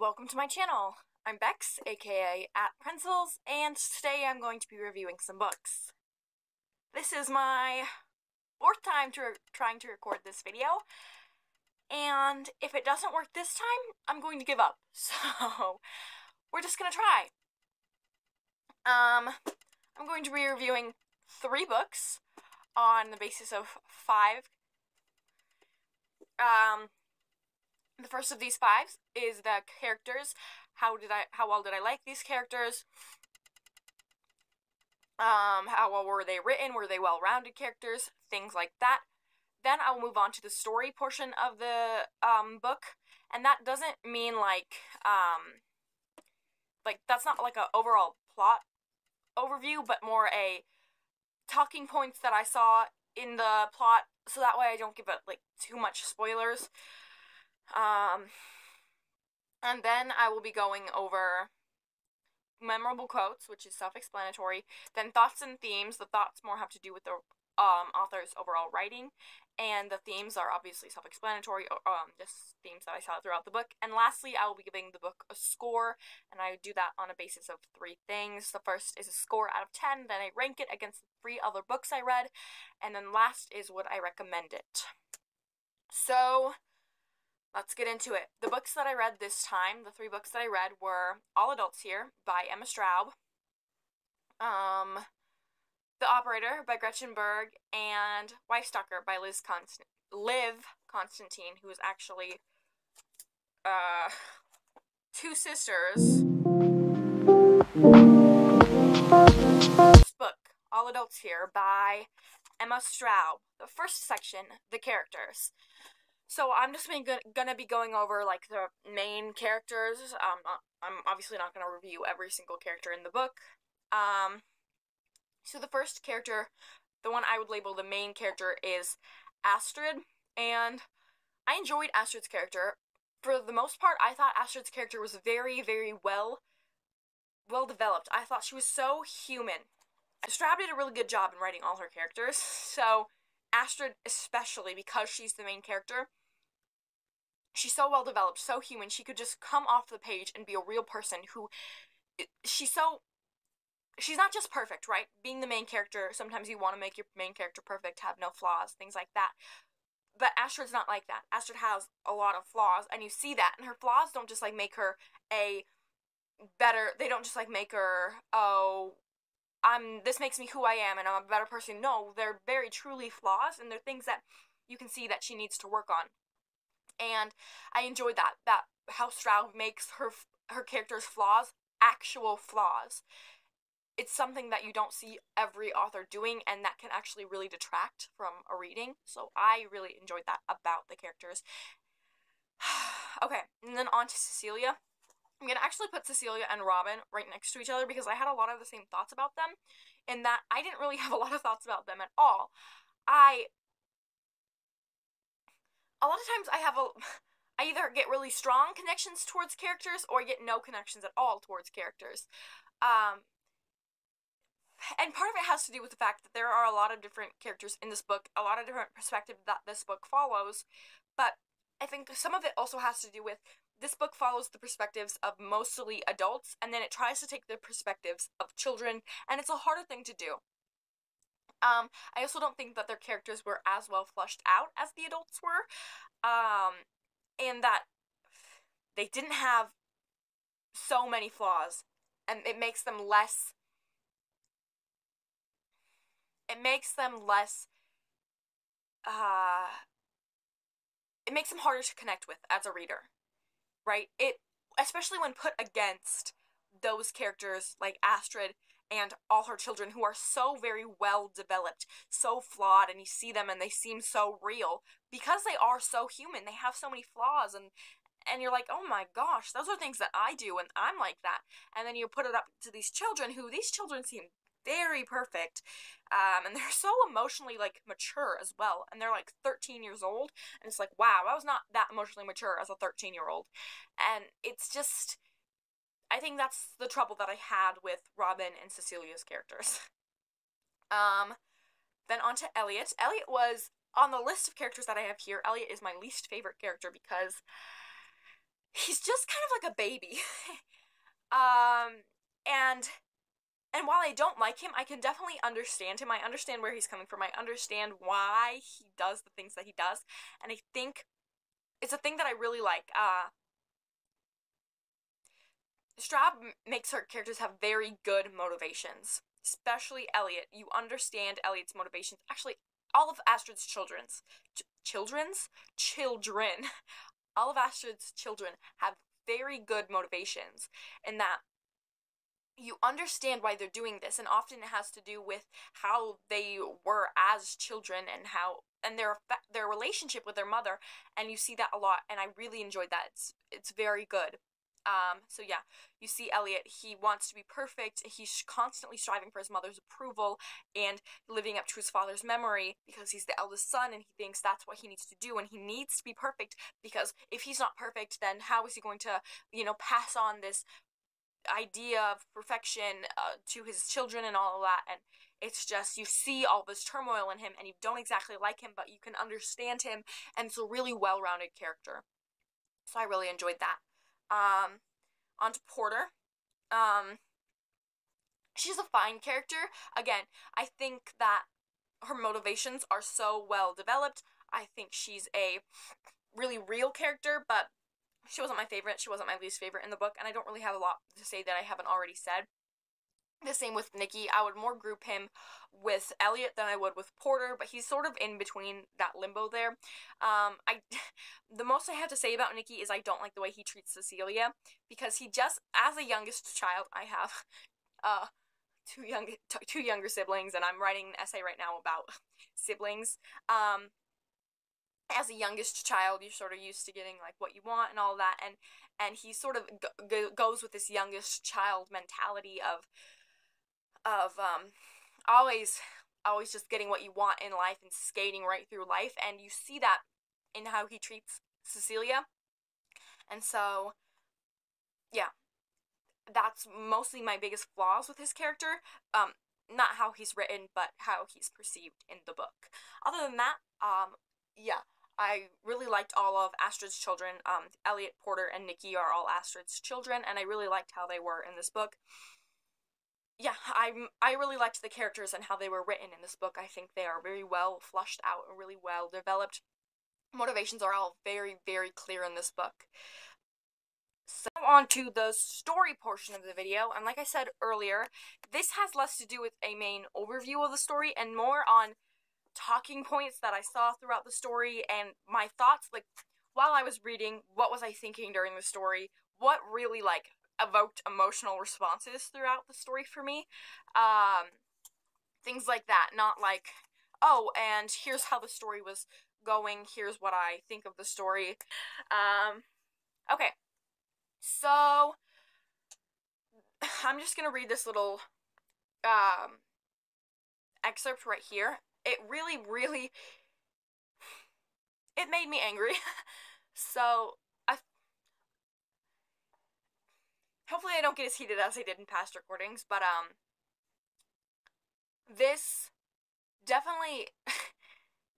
welcome to my channel. I'm Bex, aka @Pencils, and today I'm going to be reviewing some books. This is my fourth time trying to record this video, and if it doesn't work this time, I'm going to give up. So, we're just gonna try. I'm going to be reviewing 3 books on the basis of 5. The first of these 5 is the characters. How well did I like these characters? How well were they written? Were they well-rounded characters? Things like that. Then I'll move on to the story portion of the book, and that doesn't mean like that's not like an overall plot overview, but more a talking points that I saw in the plot, so that way I don't give it like too much spoilers. And then I will be going over memorable quotes, which is self-explanatory, then thoughts and themes. The thoughts more have to do with the author's overall writing, and the themes are obviously self-explanatory, just themes that I saw throughout the book. And lastly, I will be giving the book a score, and I do that on a basis of 3 things. The first is a score out of 10, then I rank it against the 3 other books I read, and then last is would I recommend it. So, let's get into it. The books that I read this time, the 3 books that I read were All Adults Here by Emma Straub, The Operator by Gretchen Berg, and Wife Stalker by Liv Constantine, who is actually 2 sisters. This book, All Adults Here by Emma Straub. The first section, the characters. So I'm just gonna be going over like the main characters. I'm obviously not gonna review every single character in the book. So the first character, the one I would label the main character, is Astrid, and I enjoyed Astrid's character. For the most part, I thought Astrid's character was very, very well developed. I thought she was so human. Straub did a really good job in writing all her characters, so Astrid especially, because she's the main character, she's so well developed, so human. She could just come off the page and be a real person who, she's not just perfect, right? Being the main character, sometimes you want to make your main character perfect, have no flaws, things like that. But Astrid's not like that. Astrid has a lot of flaws, and you see that, and her flaws don't just like make her they don't just like make her, this makes me who I am and I'm a better person. No, they're very truly flaws, and they're things that you can see that she needs to work on. And I enjoyed that how Straub makes her character's flaws actual flaws. It's something that you don't see every author doing, and that can actually really detract from a reading. So I really enjoyed that about the characters. Okay, and then on to Cecilia. I'm going to actually put Cecilia and Robin right next to each other because I had a lot of the same thoughts about them, in that I didn't really have a lot of thoughts about them at all. A lot of times I either get really strong connections towards characters or I get no connections at all towards characters. And part of it has to do with the fact that there are a lot of different characters in this book, a lot of different perspectives that this book follows, but I think some of it also has to do with this book follows the perspectives of mostly adults, and then it tries to take the perspectives of children, and it's a harder thing to do. I also don't think that their characters were as well fleshed out as the adults were, and that they didn't have so many flaws, and it makes them less it makes them harder to connect with as a reader, right? Especially when put against those characters like Astrid and all her children, who are so very well developed, so flawed, and you see them and they seem so real because they are so human. They have so many flaws, and you're like, oh my gosh, those are things that I do, and I'm like that. And then you put it up to these children, these children seem very perfect, and they're so emotionally like mature as well, and they're like 13 years old, and it's like, wow, I was not that emotionally mature as a 13-year-old, and it's just, I think that's the trouble that I had with Robin and Cecilia's characters. Then on to Elliot. Elliot was on the list of characters that I have here. Elliot is my least favorite character because he's just kind of like a baby. um, and while I don't like him, I can definitely understand him. I understand where he's coming from. I understand why he does the things that he does. And I think it's a thing that I really like. Straub makes her characters have very good motivations. Especially Elliot. You understand Elliot's motivations. Actually, all of Astrid's children. All of Astrid's children have very good motivations in that you understand why they're doing this, and often it has to do with how they were as children and their relationship with their mother, and you see that a lot, and I really enjoyed that. It's very good. So yeah, you see Elliot, he wants to be perfect, he's constantly striving for his mother's approval, and living up to his father's memory, because he's the eldest son, and he thinks that's what he needs to do, and he needs to be perfect, because if he's not perfect, then how is he going to, pass on this idea of perfection to his children and all of that. And it's just, you see all this turmoil in him, and you don't exactly like him, but you can understand him, and it's a really well-rounded character. So I really enjoyed that. On to Porter. She's a fine character. Again, I think that her motivations are so well developed. I think she's a really real character, but she wasn't my favorite. She wasn't my least favorite in the book, and I don't really have a lot to say that I haven't already said. The same with Nicky. I would more group him with Elliot than I would with Porter, but he's sort of in between that limbo there. The most I have to say about Nicky is I don't like the way he treats Cecilia, because he just, as a youngest child, I have two younger siblings, and I'm writing an essay right now about siblings. As a youngest child, you're sort of used to getting like what you want and all that, and he sort of goes with this youngest child mentality of always just getting what you want in life and skating right through life, and you see that in how he treats Cecilia. And so yeah, that's mostly my biggest flaws with his character. Not how he's written, but how he's perceived in the book. Other than that, yeah, I really liked all of Astrid's children. Elliot, Porter, and Nicky are all Astrid's children, and I really liked how they were in this book. Yeah, I really liked the characters and how they were written in this book. I think they are very well fleshed out and really well developed. Motivations are all very, very clear in this book. So on to the story portion of the video, and like I said earlier, this has less to do with a main overview of the story and more on talking points that I saw throughout the story and my thoughts, like, while I was reading, what was I thinking during the story, what really, like, evoked emotional responses throughout the story for me, things like that, not like, oh, and here's how the story was going, here's what I think of the story. Okay, so, I'm just gonna read this little, excerpt right here. It really, really, it made me angry. So, hopefully I don't get as heated as I did in past recordings, but, this definitely,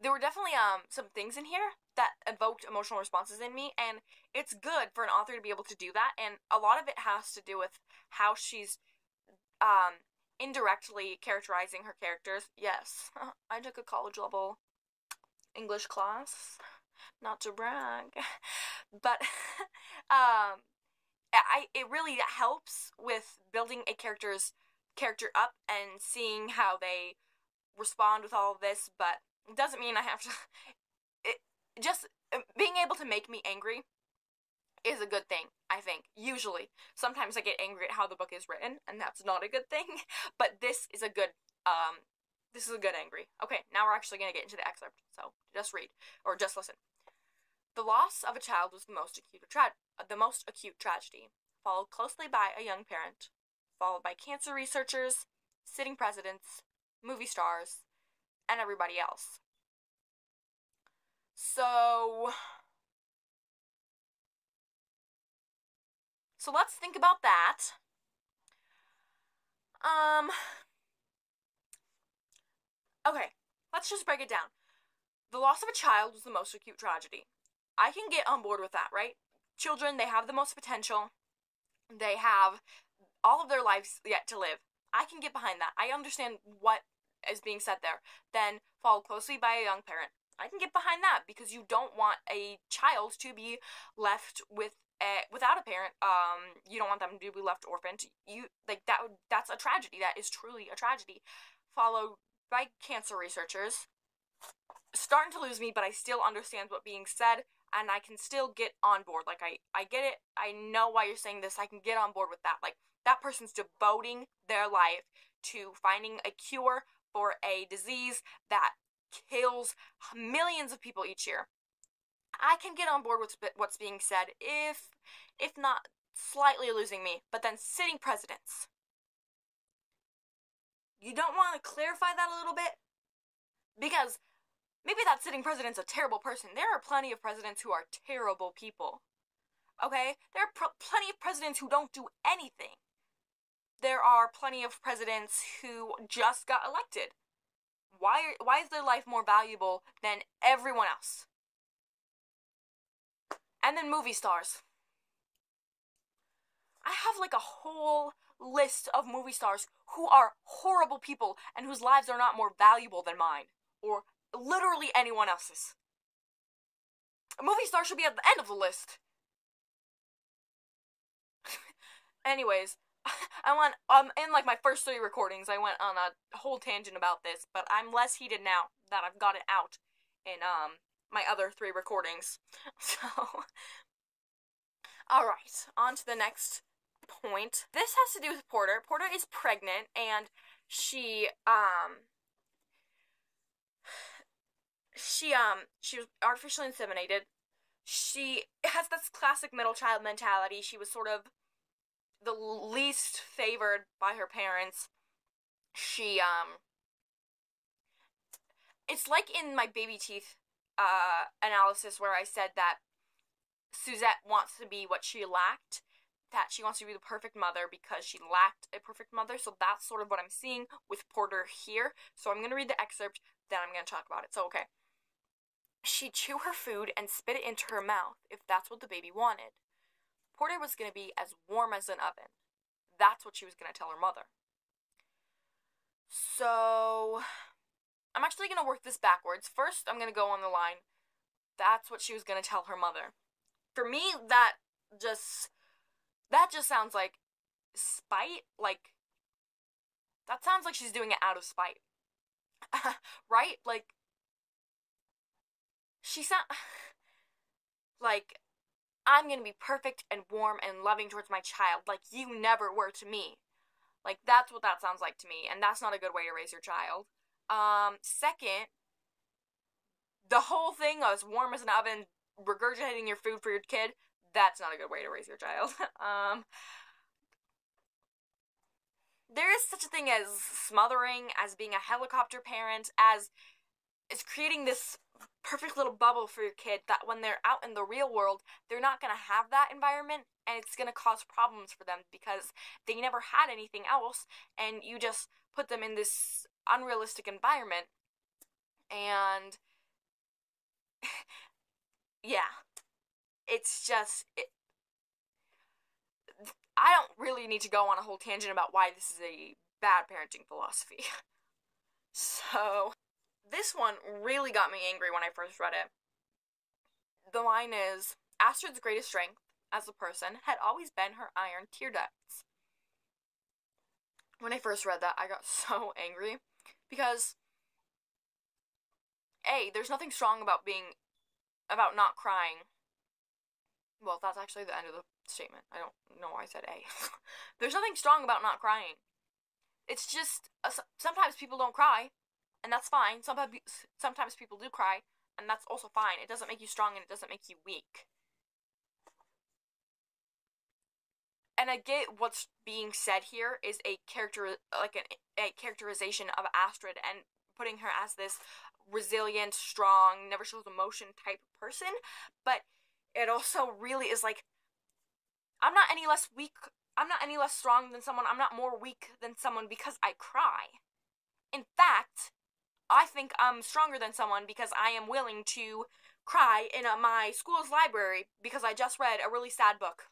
there were definitely, some things in here that evoked emotional responses in me, and it's good for an author to be able to do that, and a lot of it has to do with how she's, indirectly characterizing her characters. Yes, I took a college-level English class, not to brag, but, it really helps with building a character up and seeing how they respond with all of this, but it doesn't mean I have to, just being able to make me angry is a good thing, I think, usually. Sometimes I get angry at how the book is written, and that's not a good thing, but this is a good angry. Okay, now we're actually gonna get into the excerpt, so just read, or just listen. The loss of a child was the most acute tragedy, followed closely by a young parent, followed by cancer researchers, sitting presidents, movie stars, and everybody else. So let's think about that. Okay, let's just break it down. The loss of a child was the most acute tragedy. I can get on board with that, right? children, they have the most potential. They have all of their lives yet to live. I can get behind that. I understand what is being said there. Then followed closely by a young parent. I can get behind that because you don't want a child to be left without a parent. You don't want them to be left orphaned. That's a tragedy. That is truly a tragedy. Followed by cancer researchers. Starting to lose me, but I still understand what's being said, and I can still get on board. Like, I get it. I know why you're saying this. I can get on board with that. Like, that person's devoting their life to finding a cure for a disease that kills millions of people each year. I can get on board with what's being said, if not slightly losing me. But then sitting presidents. You don't want to clarify that a little bit? Because maybe that sitting president's a terrible person. There are plenty of presidents who are terrible people. Okay? There are plenty of presidents who don't do anything. There are plenty of presidents who just got elected. Why is their life more valuable than everyone else? And then movie stars. I have like a whole list of movie stars who are horrible people and whose lives are not more valuable than mine. Or literally anyone else's. A movie star should be at the end of the list. Anyways, I went, in like my first 3 recordings, I went on a whole tangent about this, but I'm less heated now that I've got it out in, my other 3 recordings. So, alright, on to the next point. This has to do with Porter. Porter is pregnant, and she was artificially inseminated. She has this classic middle child mentality. She was sort of the least favored by her parents. She, it's like in my baby teeth, analysis where I said that Suzette wants to be what she lacked, that she wants to be the perfect mother because she lacked a perfect mother, so that's sort of what I'm seeing with Porter here. So I'm going to read the excerpt, then I'm going to talk about it. So, okay. She'd chew her food and spit it into her mouth if that's what the baby wanted. Porter was going to be as warm as an oven. That's what she was going to tell her mother. So, I'm actually going to work this backwards. First, I'm going to go on the line, that's what she was going to tell her mother. For me, that just sounds like spite. Like, that sounds like she's doing it out of spite. Right? Like, she sound like, I'm gonna be perfect and warm and loving towards my child like you never were to me. Like, that's what that sounds like to me, and that's not a good way to raise your child. Second, the whole thing as warm as an oven, regurgitating your food for your kid, that's not a good way to raise your child. There is such a thing as smothering, as being a helicopter parent, as creating this perfect little bubble for your kid that when they're out in the real world, they're not going to have that environment, and it's going to cause problems for them because they never had anything else, and you just put them in this unrealistic environment, and yeah, it's just, I don't really need to go on a whole tangent about why this is a bad parenting philosophy. So, this one really got me angry when I first read it. The line is, Astrid's greatest strength as a person had always been her iron tear ducts. When I first read that, I got so angry because, A, there's nothing strong about not crying. Well, that's actually the end of the statement. I don't know why I said A. There's nothing strong about not crying. It's just, sometimes people don't cry, and that's fine. Sometimes people do cry, and that's also fine. It doesn't make you strong, and it doesn't make you weak. And I get what's being said here is a characterization of Astrid, and putting her as this resilient, strong, never shows emotion type person, but it also really is like, I'm not any less weak, I'm not any less strong than someone, I'm not more weak than someone because I cry. In fact, I think I'm stronger than someone because I am willing to cry in my school's library because I just read a really sad book.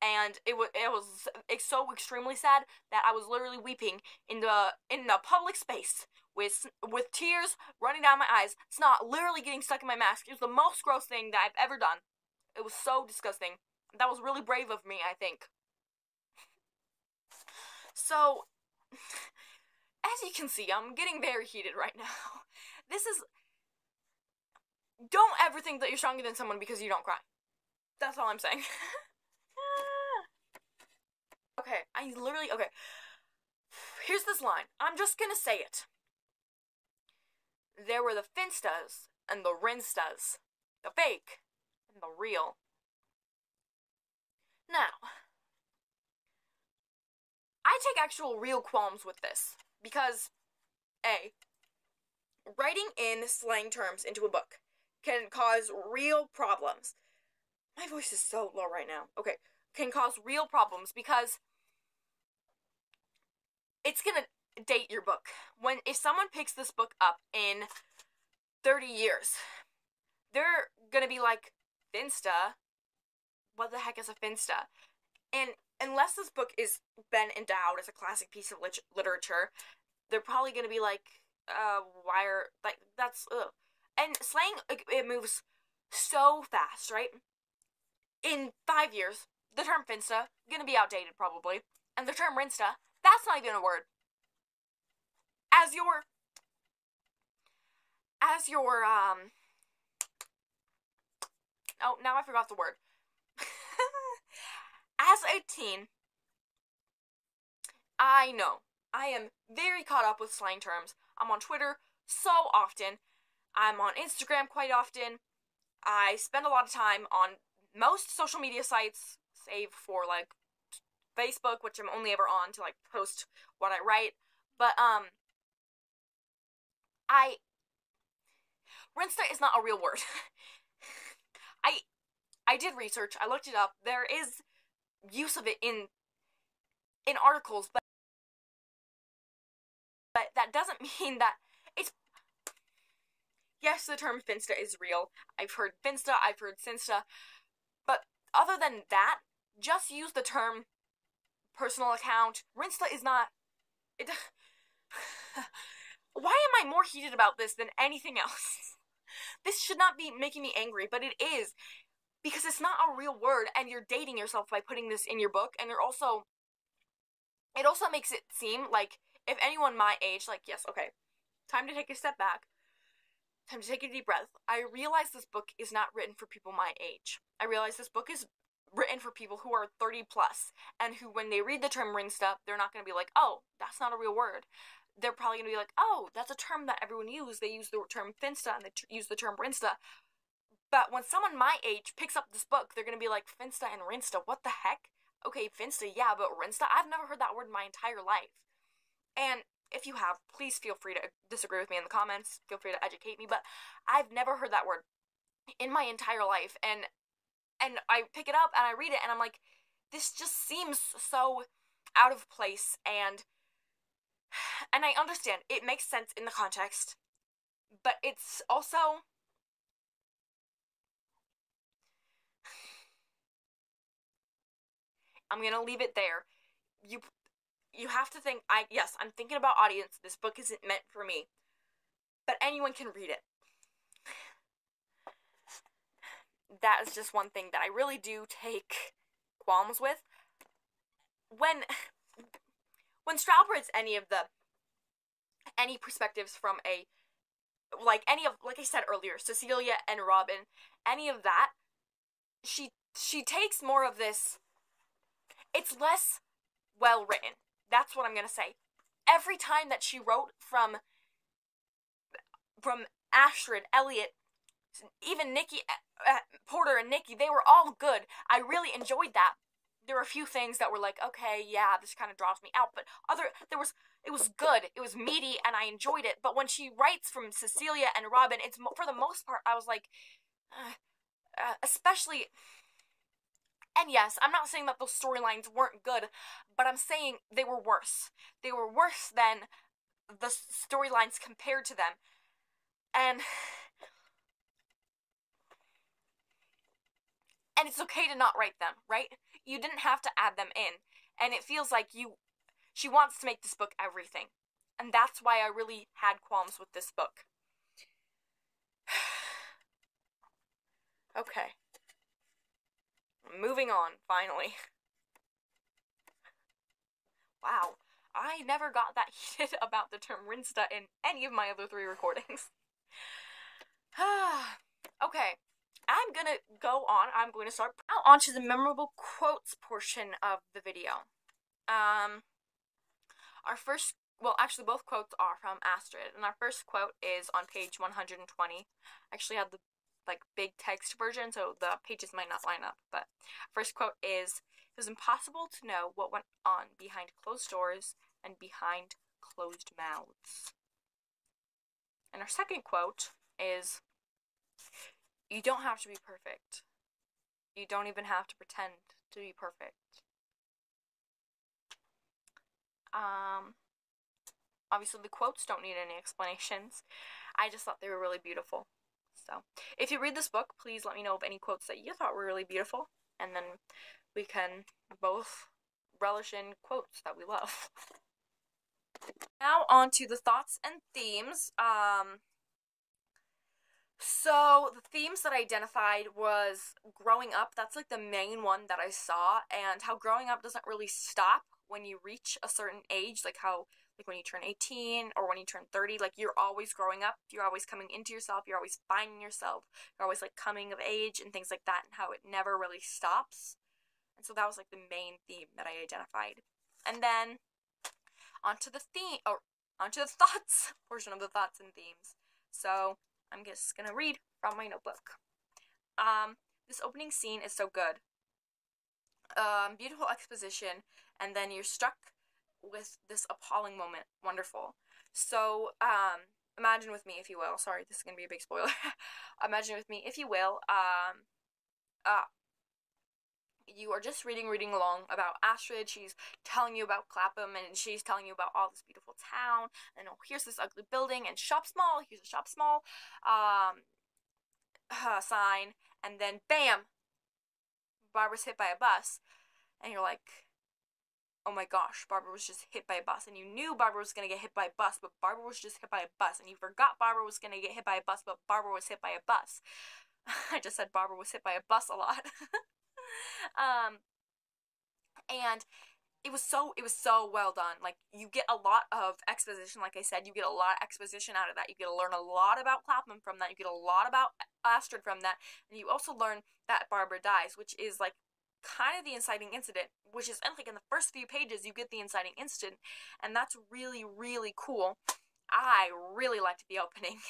And it's so extremely sad that I was literally weeping in the public space with tears running down my eyes, snot literally getting stuck in my mask. It was the most gross thing that I've ever done. It was so disgusting. That was really brave of me, I think. So, as you can see, I'm getting very heated right now. Don't ever think that you're stronger than someone because you don't cry. That's all I'm saying. Okay. Here's this line. I'm just gonna say it. There were the Finstas and the Rinstas. The fake and the real. Now, I take actual real qualms with this. Because, A, writing in slang terms into a book can cause real problems. My voice is so low right now. Okay. Can cause real problems because it's gonna date your book. If someone picks this book up in 30 years, they're gonna be like, Finsta? What the heck is a Finsta? And unless this book is been endowed as a classic piece of literature, they're probably gonna be like, that's, ugh. And slang, it moves so fast, right? In 5 years, the term Finsta, gonna be outdated probably, and the term Rinsta, that's not even a word. Oh, now I forgot the word. As a teen, I know, I am very caught up with slang terms. I'm on Twitter so often. I'm on Instagram quite often. I spend a lot of time on most social media sites, save for, like, Facebook, which I'm only ever on to, like, post what I write. But, Rinsta is not a real word. I did research, I looked it up. There is use of it in articles, but that doesn't mean that it's... Yes, the term Finsta is real. I've heard Finsta, I've heard Sinsta, but other than that, just use the term personal account. Rinsta is not... Why am I more heated about this than anything else? This should not be making me angry, but it is. Because it's not a real word, and you're dating yourself by putting this in your book, and it also makes it seem like if anyone my age, like, yes, okay, time to take a step back, time to take a deep breath. I realize this book is not written for people my age. I realize this book is written for people who are 30 plus, and who, when they read the term Rinsta, they're not going to be like, oh, that's not a real word. They're probably going to be like, oh, that's a term that everyone uses. They use the term Finsta, and they use the term Rinsta. But when someone my age picks up this book, they're going to be like, Finsta and Rinsta, what the heck? Okay, Finsta, yeah, but Rinsta? I've never heard that word in my entire life. And if you have, please feel free to disagree with me in the comments. Feel free to educate me, but I've never heard that word in my entire life. And I pick it up and I read it and I'm like, this just seems so out of place. And I understand, it makes sense in the context, but it's also... I'm gonna leave it there. You have to think, yes, I'm thinking about audience. This book isn't meant for me. But anyone can read it. That is just one thing that I really do take qualms with. When Stroud reads any perspectives from like I said earlier, Cecilia and Robin, any of that, she takes more of this... It's less well written. That's what I'm gonna say. Every time that she wrote from Astrid, Elliot, even Nikki, Porter and Nikki, they were all good. I really enjoyed that. There were a few things that were like, okay, yeah, this kind of draws me out, but it was good. It was meaty, and I enjoyed it. But when she writes from Cecilia and Robin, it's for the most part, I was like, especially... And yes, I'm not saying that those storylines weren't good, but I'm saying they were worse. They were worse than the storylines compared to them. And And it's okay to not write them, right? You didn't have to add them in. And it feels like she wants to make this book everything. And that's why I really had qualms with this book. Okay. Moving on, finally. Wow. I never got that heated about the term Rinsta in any of my other 3 recordings. Okay. I'm gonna go on. I'm going to start now onto the memorable quotes portion of the video. Our first, well, actually both quotes are from Astrid, and our first quote is on page 120. I actually had the big text version, so the pages might not line up, but first quote is, "It was impossible to know what went on behind closed doors and behind closed mouths." And our second quote is, "You don't have to be perfect. You don't even have to pretend to be perfect." Obviously the quotes don't need any explanations. I just thought they were really beautiful. So, if you read this book, please let me know of any quotes that you thought were really beautiful, and then we can both relish in quotes that we love. Now on to the thoughts and themes. So the themes that I identified was growing up. That's like the main one that I saw, and how growing up doesn't really stop when you reach a certain age, like how when you turn 18 or when you turn 30, like you're always growing up, you're always coming into yourself, you're always finding yourself, you're always like coming of age and things like that, and how it never really stops. And so that was like the main theme that I identified. And then onto the thoughts portion of the thoughts and themes. So I'm just gonna read from my notebook. This opening scene is so good. Beautiful exposition, and then you're struck with this appalling moment. Wonderful. So, imagine with me, if you will. Sorry, this is gonna be a big spoiler. Imagine with me, if you will. You are just reading along about Astrid. She's telling you about Clapham, and she's telling you about all this beautiful town, and oh, here's this ugly building, and shop small, here's a shop small, sign, and then bam, Barbara's hit by a bus, and you're like, oh my gosh, Barbara was just hit by a bus, and you knew Barbara was gonna get hit by a bus, but Barbara was just hit by a bus, and you forgot Barbara was gonna get hit by a bus, but Barbara was hit by a bus. I just said Barbara was hit by a bus a lot. And it was so well done. Like, you get a lot of exposition, like I said, you get a lot of exposition out of that. You get to learn a lot about Clapham from that, you get a lot about Astrid from that, and you also learn that Barbara dies, which is, like, kind of the inciting incident, which is, like, in the first few pages, you get the inciting incident, and that's really, really cool. I really liked the opening.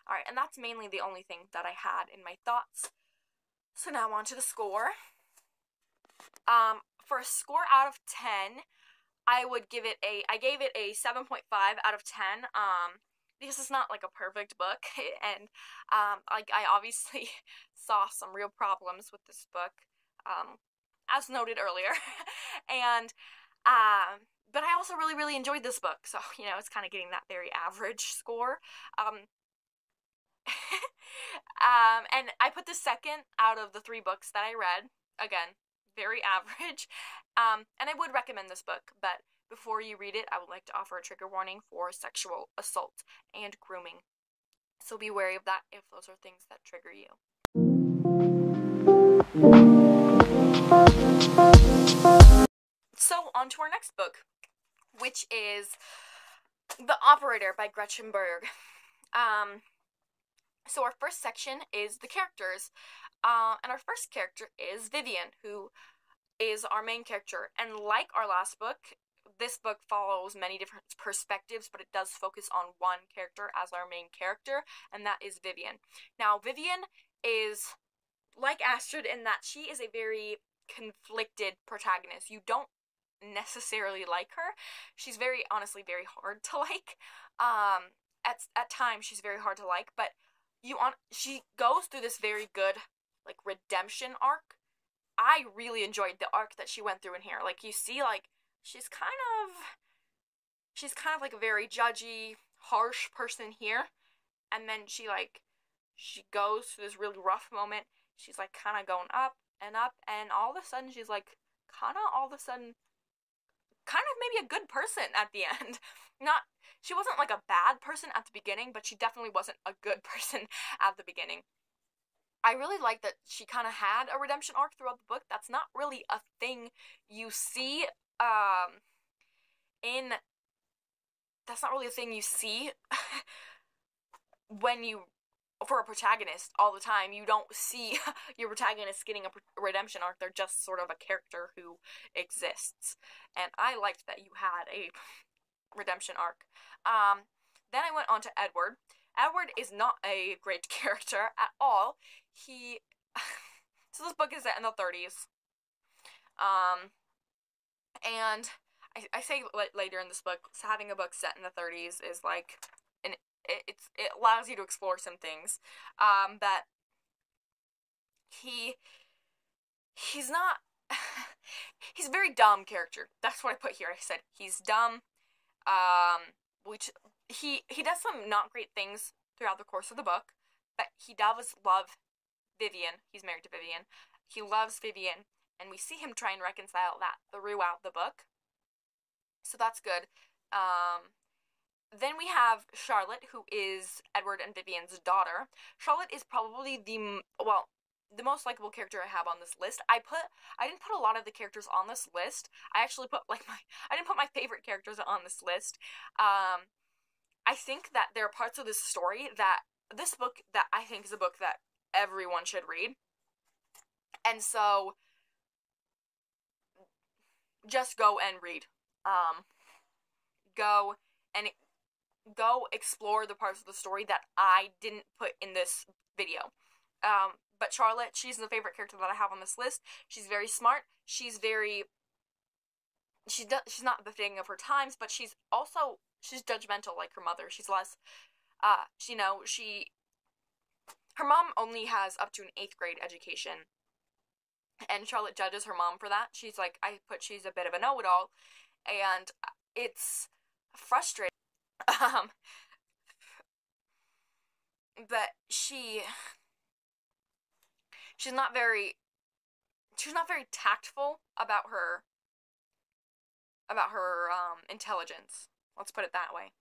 Alright, and that's mainly the only thing that I had in my thoughts. So now on to the score. For a score out of 10, I gave it a 7.5 out of 10, because it's not like a perfect book, and, like, I obviously saw some real problems with this book, as noted earlier, and, but I also really, really enjoyed this book, so, you know, it's kind of getting that very average score. And I put this second out of the 3 books that I read. Again, very average, and I would recommend this book, but before you read it, I would like to offer a trigger warning for sexual assault and grooming, so be wary of that if those are things that trigger you. So, on to our next book, which is The Operator by Gretchen Berg. So our first section is the characters, and our first character is Vivian, who is our main character, and like our last book, this book follows many different perspectives, but it does focus on one character as our main character, and that is Vivian. Now, Vivian is like Astrid in that she is a very conflicted protagonist. You don't necessarily like her. She's honestly very hard to like. At times she's very hard to like, but she goes through this very good, like, redemption arc. I really enjoyed the arc that she went through in here. Like, you see, like, she's kind of like a very judgy, harsh person here, and then she goes through this really rough moment. She's, like, kind of going up, and up, and all of a sudden she's like, kind of maybe a good person at the end. She wasn't like a bad person at the beginning, but she definitely wasn't a good person at the beginning. I really like that she kind of had a redemption arc throughout the book. That's not really a thing you see, that's not really a thing you see for a protagonist all the time. You don't see your protagonist getting a redemption arc. They're just sort of a character who exists. And I liked that you had a redemption arc. Then I went on to Edward. Edward is not a great character at all. So this book is set in the 30s. And I say later in this book, having a book set in the 30s is like, it allows you to explore some things. That he's not, he's a very dumb character. That's what I put here. I said he's dumb, which he does some not great things throughout the course of the book, but he does love Vivian. He's married to Vivian. He loves Vivian, and we see him try and reconcile that throughout the book. So that's good. Then we have Charlotte, who is Edward and Vivian's daughter. Charlotte is probably the most likable character I have on this list. I didn't put a lot of the characters on this list. I actually put I didn't put my favorite characters on this list. I think that there are parts of this story this book that I think is a book that everyone should read. And so just go and read. Go explore the parts of the story that I didn't put in this video. But Charlotte, she's the favorite character that I have on this list. She's very smart. She's not the thing of her times, but she's judgmental like her mother. She's less, her mom only has up to an 8th grade education, and Charlotte judges her mom for that. She's like, she's a bit of a know-it-all, and it's frustrating. But she's not very tactful about her intelligence. Let's put it that way.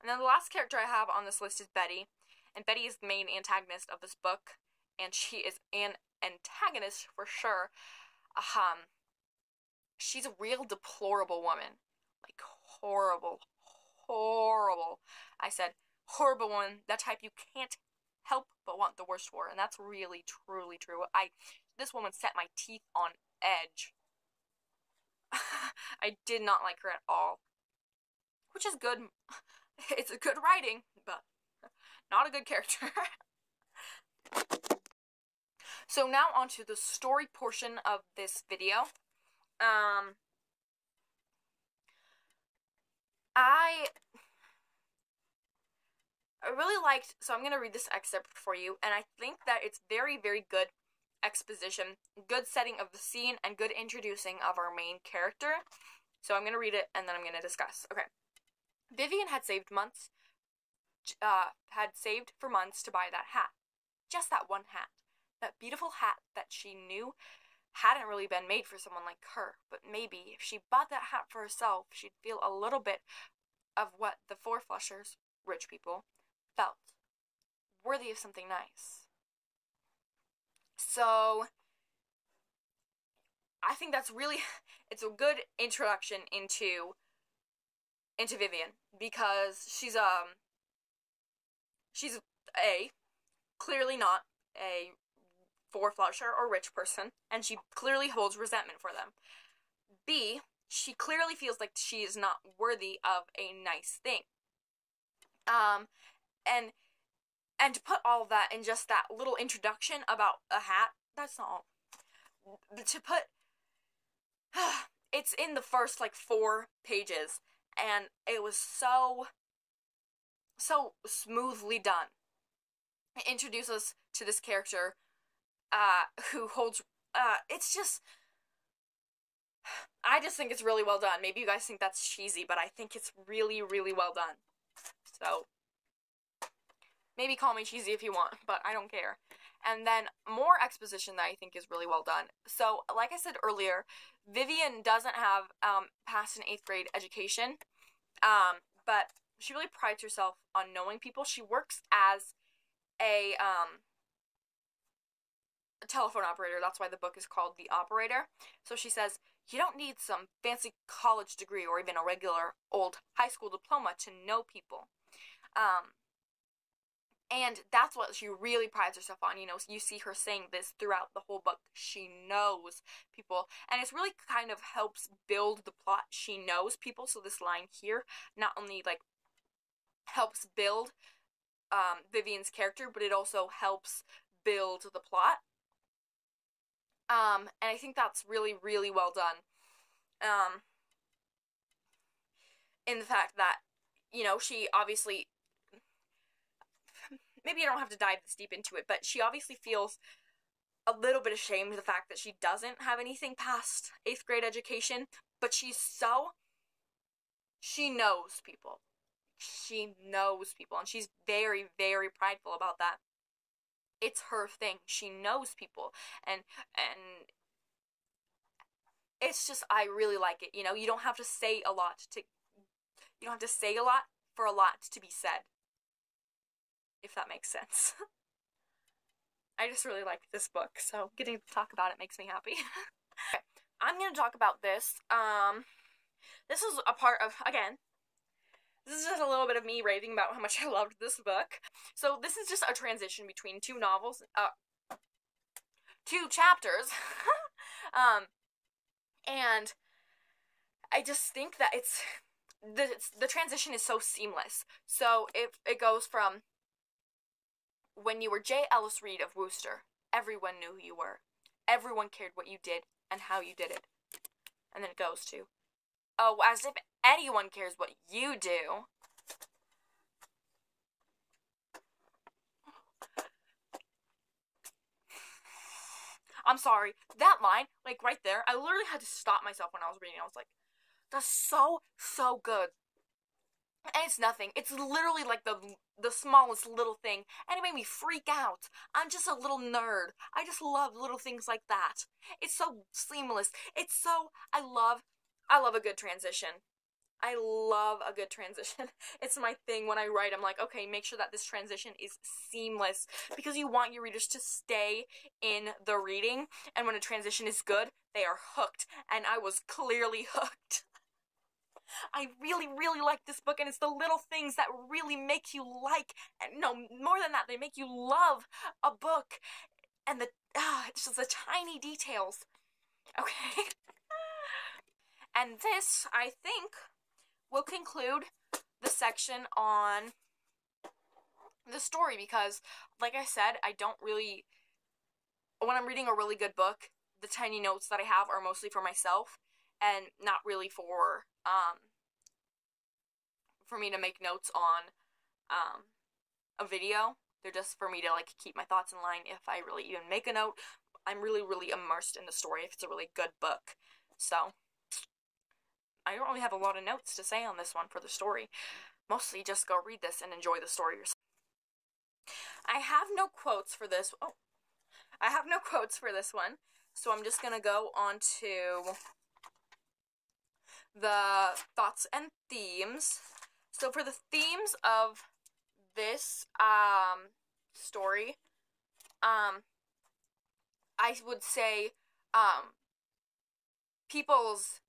And then the last character I have on this list is Betty, and Betty is the main antagonist of this book, and she is an antagonist for sure. She's a real deplorable woman, like horrible. I said horrible woman, that type you can't help but want the worst for, and that's really truly true. This woman set my teeth on edge. I did not like her at all, which is good. It's a good writing, but not a good character. So now onto the story portion of this video. I really liked, so I'm going to read this excerpt for you, and I think that it's very, very good exposition, good setting of the scene, and good introducing of our main character. So I'm going to read it, and then I'm going to discuss. Okay. Vivian had saved for months to buy that hat. Just that one hat. That beautiful hat that she knew hadn't really been made for someone like her, but maybe if she bought that hat for herself, she'd feel a little bit of what the Four Flushers, rich people, felt. Worthy of something nice. So I think that's really, it's a good introduction into Vivian, because she's clearly not a Four Flusher or rich person, and she clearly holds resentment for them. B, she clearly feels like she is not worthy of a nice thing. And to put all of that in just that little introduction about a hat, that's not all. To put, it's in the first, 4 pages, and it was so smoothly done. It introduces us to this character, who holds, I just think it's really well done. Maybe you guys think that's cheesy, but I think it's really, really well done. So, maybe call me cheesy if you want, but I don't care. And then more exposition that I think is really well done. So, like I said earlier, Vivian doesn't have passed an 8th grade education, but she really prides herself on knowing people. She works as a telephone operator. That's why the book is called The Operator. So she says, you don't need some fancy college degree or even a regular old high school diploma to know people. And that's what she really prides herself on. You know, you see her saying this throughout the whole book. She knows people. And it really kind of helps build the plot. She knows people. So this line here not only, like, helps build Vivian's character, but it also helps build the plot. And I think that's really, really well done. In the fact that, you know, she obviously, maybe I don't have to dive this deep into it, but she obviously feels a little bit ashamed of the fact that she doesn't have anything past 8th grade education, but she knows people. She knows people, and she's very, very prideful about that. It's her thing. She knows people, and it's just, I really like it. You know, you don't have to say a lot for a lot to be said, if that makes sense. I just really like this book, so getting to talk about it makes me happy. Okay, I'm going to talk about this. This is a part of, again, this is just a little bit of me raving about how much I loved this book. So this is just a transition between 2 novels, 2 chapters. And I just think that the transition is so seamless. So if it goes from, when you were J. Ellis Reed of Wooster, everyone knew who you were. Everyone cared what you did and how you did it. And then it goes to, oh, as if anyone cares what you do. I'm sorry, that line, like right there, I literally had to stop myself when I was reading. I was like, that's so, so good. And it's nothing. It's literally like the smallest little thing, and it made me freak out. I'm just a little nerd. I just love little things like that. It's so seamless. It's so, I love a good transition. I love a good transition. It's my thing when I write. I'm like, okay, make sure that this transition is seamless, because you want your readers to stay in the reading, and when a transition is good, they are hooked, and I was clearly hooked. I really, really like this book, and it's the little things that really make you like, and no, more than that, they make you love a book, and it's just the tiny details. Okay. And this, I think, will conclude the section on the story, because, like I said, I don't really, when I'm reading a really good book, the tiny notes that I have are mostly for myself, and not really for me to make notes on a video. They're just for me to, like, keep my thoughts in line if I really even make a note. I'm really, really immersed in the story if it's a really good book. So, I don't really have a lot of notes to say on this one for the story. Mostly just go read this and enjoy the story yourself. I have no quotes for this. Oh, I have no quotes for this one. So I'm just going to go on to the thoughts and themes. So for the themes of this story, I would say people's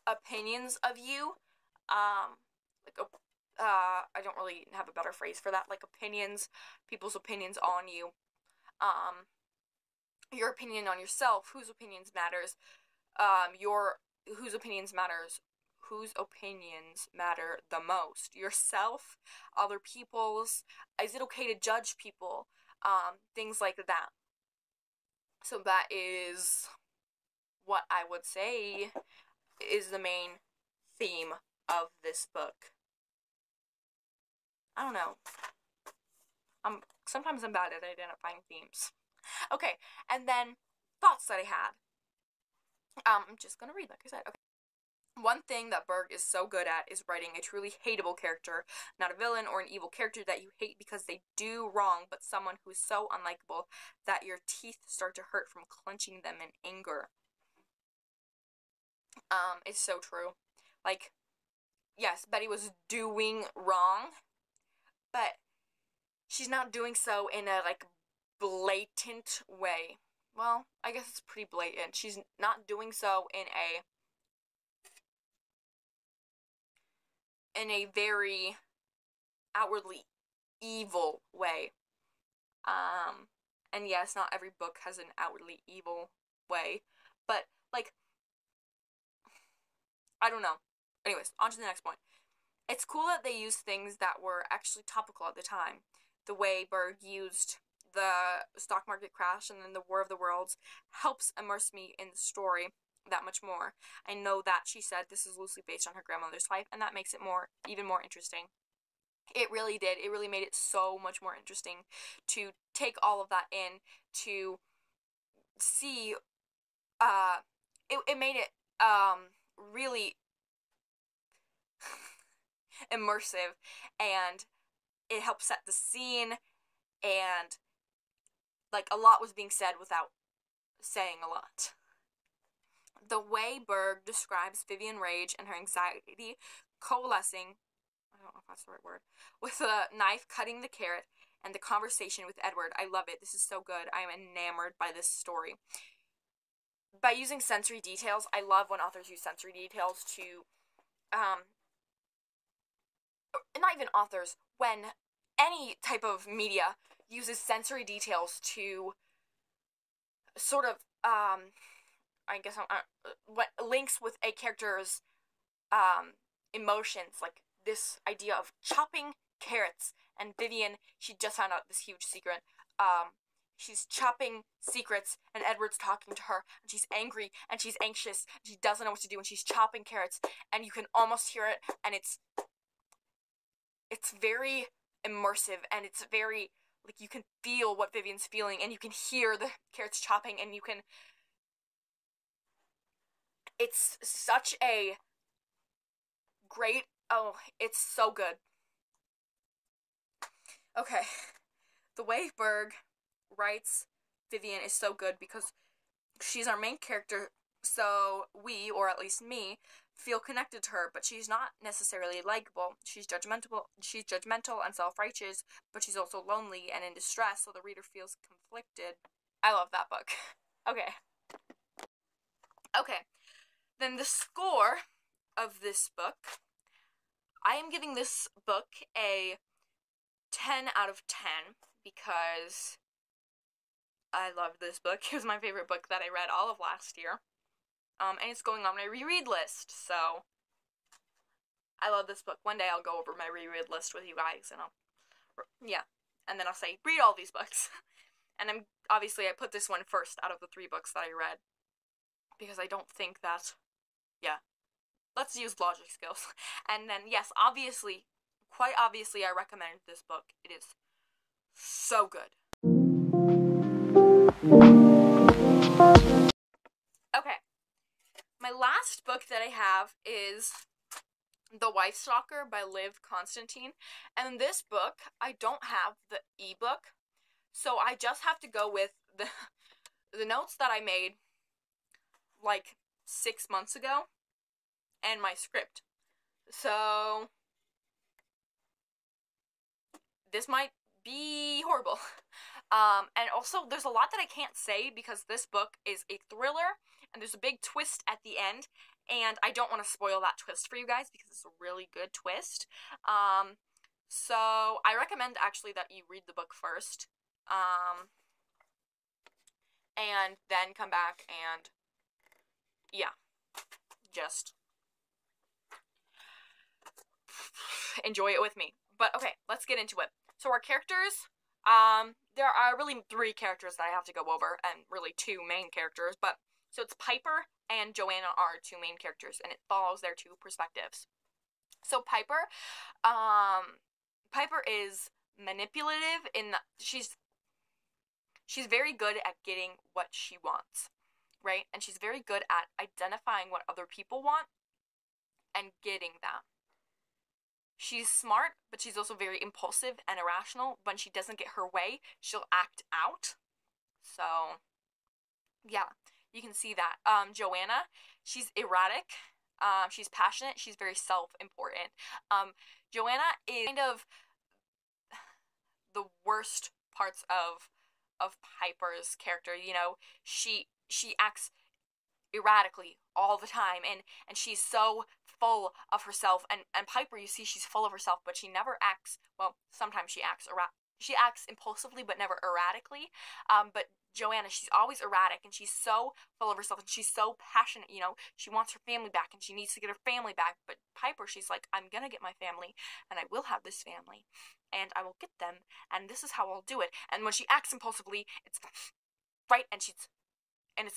opinions of you, I don't really have a better phrase for that, like people's opinions on you, your opinion on yourself, whose opinions matters, whose opinions matter the most, yourself, other people's, is it okay to judge people, things like that. So that is what I would say is the main theme of this book. I don't know. Sometimes I'm bad at identifying themes. Okay, and then thoughts that I had. I'm just gonna read, like I said. Okay. One thing that Berg is so good at is writing a truly hateable character, not a villain or an evil character that you hate because they do wrong, but someone who is so unlikable that your teeth start to hurt from clenching them in anger. It's so true. Like, yes, Betty was doing wrong, but she's not doing so in a, like, blatant way. Well, I guess it's pretty blatant. She's not doing so in a very outwardly evil way. And yes, not every book has an outwardly evil way, but, like, I don't know. Anyways, on to the next point. It's cool that they used things that were actually topical at the time. The way Berg used the stock market crash and then the War of the Worlds helps immerse me in the story that much more. I know that she said this is loosely based on her grandmother's life, and that makes it even more interesting. It really did. It really made it so much more interesting to take all of that in, to see, it made it, really immersive, and it helped set the scene, and, like, a lot was being said without saying a lot. The way Berg describes Vivian Rage and her anxiety coalescing, I don't know if that's the right word, with a knife cutting the carrot and the conversation with Edward, I love it. This is so good. I am enamored by this story. By using sensory details, I love when authors use sensory details to, not even authors, when any type of media uses sensory details to sort of, I guess, what links with a character's, emotions, like this idea of chopping carrots, and Vivian, she just found out this huge secret, she's chopping secrets, and Edward's talking to her, and she's angry, and she's anxious, and she doesn't know what to do, and she's chopping carrots, and you can almost hear it, and it's very immersive, and it's very, like, you can feel what Vivian's feeling, and you can hear the carrots chopping, and you can, it's such a great, it's so good. Okay, the way Berg writes Vivian is so good because she's our main character, so we, or at least me, feel connected to her, but she's not necessarily likable. She's judgmental and self-righteous, but she's also lonely and in distress, so the reader feels conflicted. I love that book. Okay, then the score of this book, I am giving this book a 10 out of 10 because I love this book. It was my favorite book that I read all of last year. And it's going on my reread list, so I love this book. One day I'll go over my reread list with you guys, and and then I'll say, read all these books. And obviously I put this one first out of the 3 books that I read, because I don't think that, let's use logic skills. And then, yes, quite obviously, I recommend this book. It is so good. Okay, my last book that I have is The Wife Stalker by Liv Constantine, and this book, I don't have the ebook, so I just have to go with the notes that I made, like, 6 months ago, and my script. So this might be horrible. And also, there's a lot that I can't say because this book is a thriller, and there's a big twist at the end, and I don't want to spoil that twist for you guys because it's a really good twist. So I recommend, actually, that you read the book first, and then come back and, just enjoy it with me. But okay, let's get into it. So our characters, there are really 3 characters that I have to go over, and really 2 main characters, but, so it's Piper and Joanna are 2 main characters, and it follows their 2 perspectives. So Piper is manipulative she's very good at getting what she wants, right? And she's very good at identifying what other people want and getting them. She's smart, but she's also very impulsive and irrational. When she doesn't get her way, she'll act out. So, yeah, you can see that. Joanna, she's erratic. She's passionate. She's very self-important. Joanna is kind of the worst parts of Piper's character. You know, she acts erratically all the time, and she's so full of herself, and Piper, you see, she's full of herself, but she never acts, well, sometimes she acts impulsively, but never erratically. But Joanna, she's always erratic, and she's so full of herself, and she's so passionate. You know, she wants her family back, and she needs to get her family back. But Piper, she's like, I'm gonna get my family, and I will have this family, and I will get them, and this is how I'll do it. And when she acts impulsively, it's right, and it's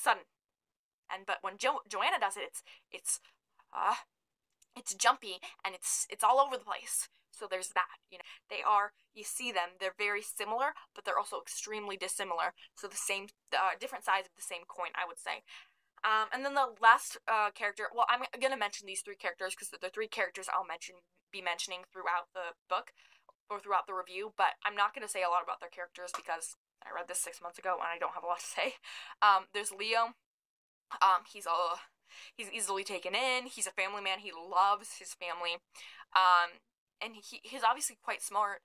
sudden. But when Joanna does it, it's jumpy, and it's all over the place. So there's that, you know. You see them, they're very similar, but they're also extremely dissimilar. So the same, different sides of the same coin, I would say. And then the last character, well, I'm gonna mention these three characters because they're the three characters I'll be mentioning throughout the book, or throughout the review, but I'm not gonna say a lot about their characters because I read this 6 months ago and I don't have a lot to say. There's Leo. He's easily taken in. He's a family man. He loves his family. And he's obviously quite smart,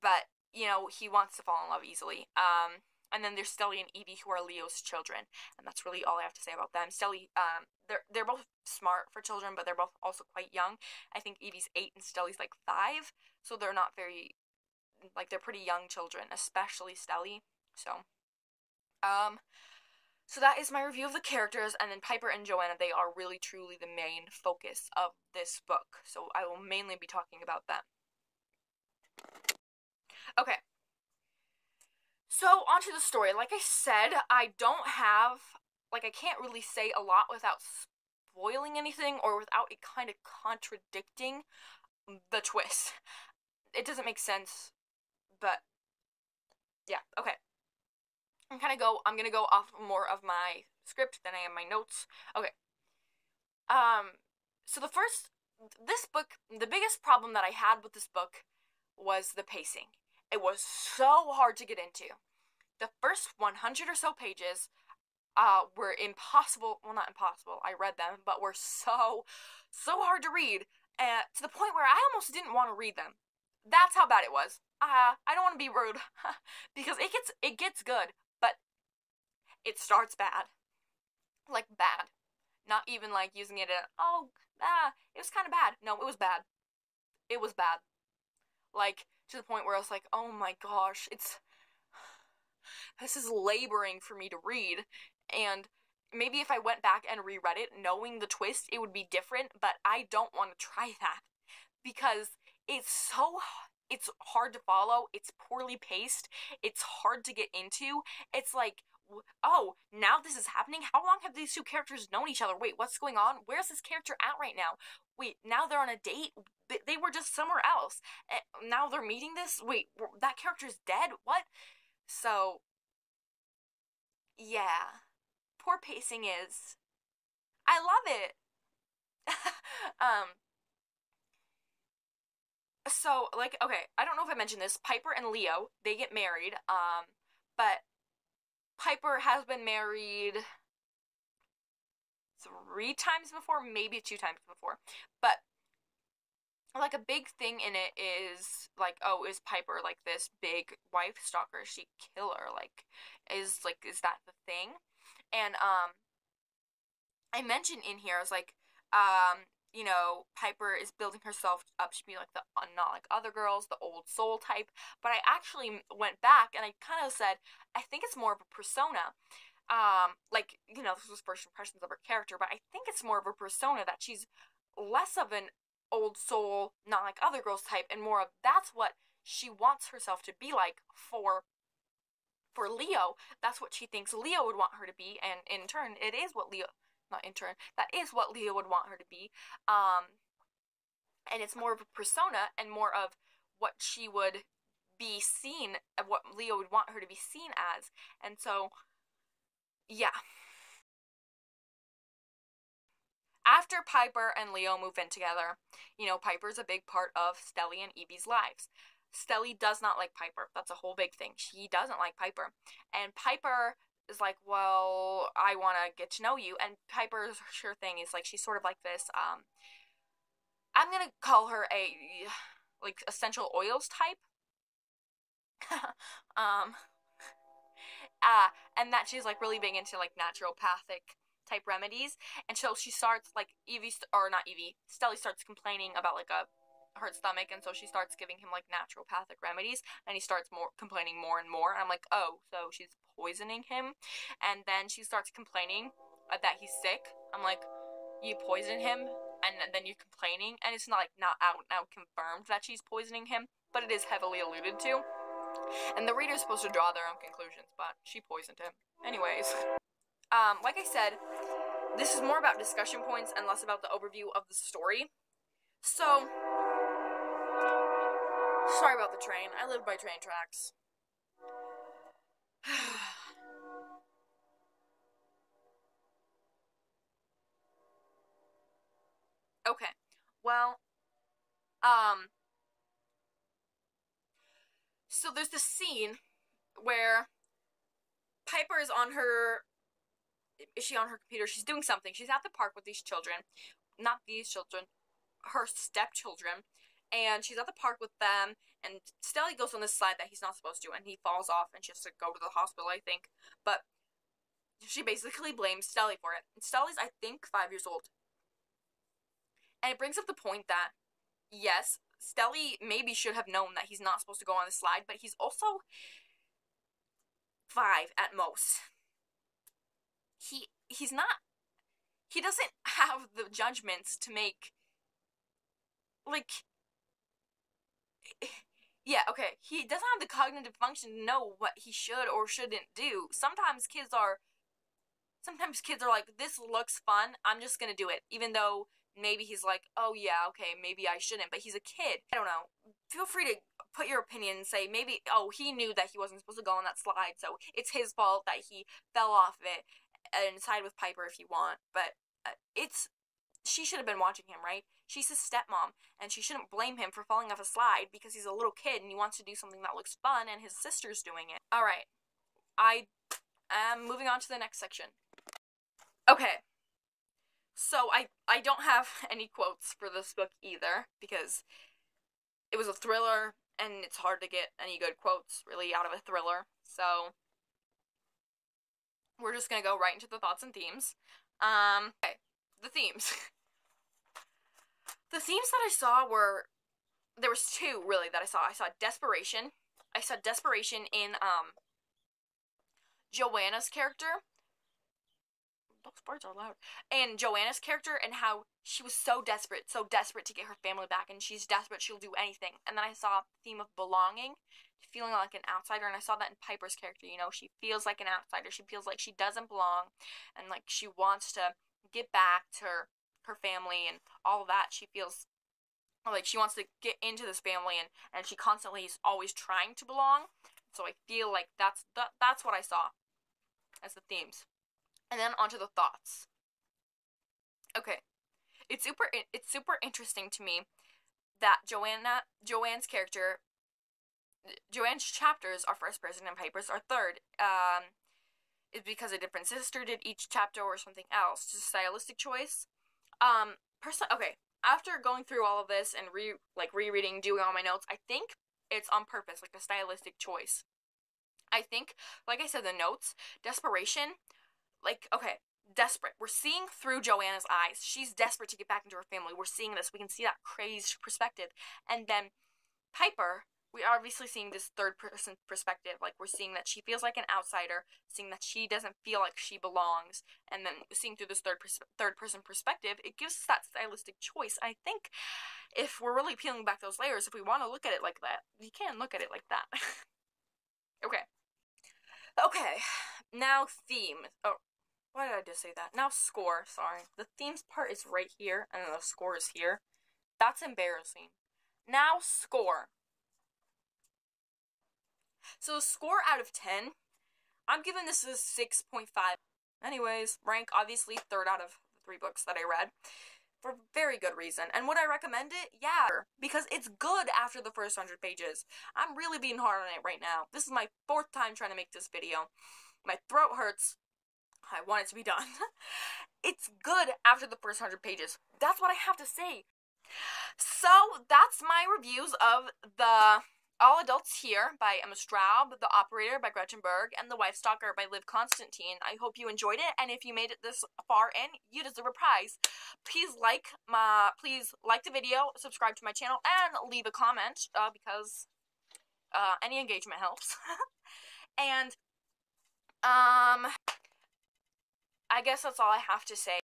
but, you know, he wants to fall in love easily. And then there's Stelly and Evie, who are Leo's children, and that's really all I have to say about them. Stelly, they're both smart for children, but they're both also quite young. I think Evie's 8 and Stelly's like 5, so they're not very, like, they're pretty young children, especially Stelly. So that is my review of the characters, and then Piper and Joanna, they are really truly the main focus of this book, so I will mainly be talking about them. Okay. So, onto the story. Like I said, I can't really say a lot without spoiling anything, or without it kind of contradicting the twist. It doesn't make sense, but yeah, okay. I'm gonna go off more of my script than I am my notes. Okay. So this book, the biggest problem that I had with this book was the pacing. It was so hard to get into. The first 100 or so pages were impossible, well, not impossible, I read them, but were so hard to read, to the point where I almost didn't want to read them. That's how bad it was. I don't want to be rude, because it gets good, but it starts bad. Like, bad. Not even, like, using it in, it was kind of bad. No, it was bad. It was bad. Like, to the point where I was like, oh my gosh, this is laboring for me to read, and maybe if I went back and reread it, knowing the twist, it would be different, but I don't want to try that, because it's hard to follow, it's poorly paced, it's hard to get into. It's like, oh, now this is happening? How long have these two characters known each other? Wait, what's going on? Where's this character at right now? Wait, now they're on a date? They were just somewhere else. Now they're meeting this? Wait, that character's dead? What? So, yeah. Poor pacing is... I love it! So, like, okay, I don't know if I mentioned this. Piper and Leo, they get married, but Piper has been married 3 times before, maybe 2 times before, but, like, a big thing in it is, like, oh, is Piper, like, this big wife stalker? Is she killer? Like, is that the thing? And, I mentioned in here, I was like, you know, Piper is building herself up to be like not like other girls, the old soul type, but I actually went back and I kind of said, I think it's more of a persona. Like, you know, this was first impressions of her character, but I think it's more of a persona, that she's less of an old soul, not like other girls type, and more of, that's what she wants herself to be like for Leo. That's what she thinks Leo would want her to be, and in turn, it is what Leo... Not in turn, that is what Leo would want her to be. And it's more of a persona, and more of what she would be seen, of what Leo would want her to be seen as. And so, yeah. after Piper and Leo move in together, you know, Piper's a big part of Stelly and Evie's lives. Stelly does not like Piper. That's a whole big thing. She doesn't like Piper. And Piper is like, well, I want to get to know you. And Piper's sure thing is like, she's sort of like this, I'm going to call her a, like, essential oils type. And that she's like really big into like naturopathic type remedies, and so she starts like Stelly starts complaining about like a hurt stomach, and so she starts giving him like naturopathic remedies, and he starts complaining more and more, and I'm like, oh, so she's poisoning him. And then she starts complaining that he's sick. I'm like, you poison him, and then you're complaining, and it's not out now confirmed that she's poisoning him, but it is heavily alluded to. And the reader's supposed to draw their own conclusions, but she poisoned him. Anyways, like I said, this is more about discussion points and less about the overview of the story. So, sorry about the train. I live by train tracks. Okay, well, so there's this scene where Piper is on her computer? She's doing something. She's at the park with these children. Not these children, her stepchildren. And she's at the park with them, and Stelly goes on this slide that he's not supposed to, and he falls off, and she has to go to the hospital, I think. But she basically blames Stelly for it. And Stelly's, I think, 5 years old. And it brings up the point that, yes, Stelly maybe should have known that he's not supposed to go on the slide, but he's also 5 at most. He's not, he doesn't have the judgments to make, like, yeah, okay, he doesn't have the cognitive function to know what he should or shouldn't do. Sometimes kids are like, this looks fun, I'm just gonna do it, even though maybe he's like, oh yeah, okay, maybe I shouldn't, but he's a kid. I don't know. Feel free to put your opinion and say, maybe, oh, he knew that he wasn't supposed to go on that slide, so it's his fault that he fell off of it, and side with Piper if you want, but she should have been watching him, right? She's his stepmom, and she shouldn't blame him for falling off a slide because he's a little kid and he wants to do something that looks fun and his sister's doing it. Alright, I am moving on to the next section. Okay, so I don't have any quotes for this book either, because it was a thriller, and it's hard to get any good quotes, really, out of a thriller, so we're just gonna go right into the thoughts and themes. Okay, the themes. The themes that I saw were, there was two, really, that I saw. I saw desperation. I saw desperation in, Joanna's character. Those words are loud. And Joanna's character, and how she was so desperate to get her family back, and she's desperate, she'll do anything. And then I saw the theme of belonging, feeling like an outsider, and I saw that in Piper's character, you know, she feels like an outsider, she feels like she doesn't belong, and like she wants to get back to her family and all of that. She feels like she wants to get into this family, and she constantly is always trying to belong. So I feel like that's what I saw as the themes. And then onto the thoughts. Okay, it's super interesting to me that Joanne's character, Joanne's chapters are first person and Piper's are third. Is because a different sister did each chapter or something else? Just a stylistic choice. Okay, after going through all of this and rereading, doing all my notes, I think it's on purpose, like a stylistic choice. I think, like I said, the notes, desperation, like, okay, desperate. We're seeing through Joanna's eyes. She's desperate to get back into her family. We're seeing this. We can see that crazed perspective. And then Piper, we are obviously seeing this third-person perspective. Like, we're seeing that she feels like an outsider, seeing that she doesn't feel like she belongs, and then seeing through this third-person perspective, it gives us that stylistic choice. I think if we're really peeling back those layers, if we want to look at it like that, we can look at it like that. Okay. Okay, now theme. Oh, why did I just say that? Now score, sorry. The themes part is right here, and then the score is here. That's embarrassing. Now score. So the score out of 10, I'm giving this a 6.5. Anyways, rank, obviously, third out of 3 books that I read. For very good reason. And would I recommend it? Yeah, because it's good after the first 100 pages. I'm really being hard on it right now. This is my 4th time trying to make this video. My throat hurts. I want it to be done. It's good after the first 100 pages. That's what I have to say. So, that's my reviews of the All Adults Here by Emma Straub, The Operator by Gretchen Berg, and The Wife Stalker by Liv Constantine. I hope you enjoyed it, and if you made it this far in, you deserve a prize. Please like the video, subscribe to my channel, and leave a comment, because any engagement helps. And I guess that's all I have to say.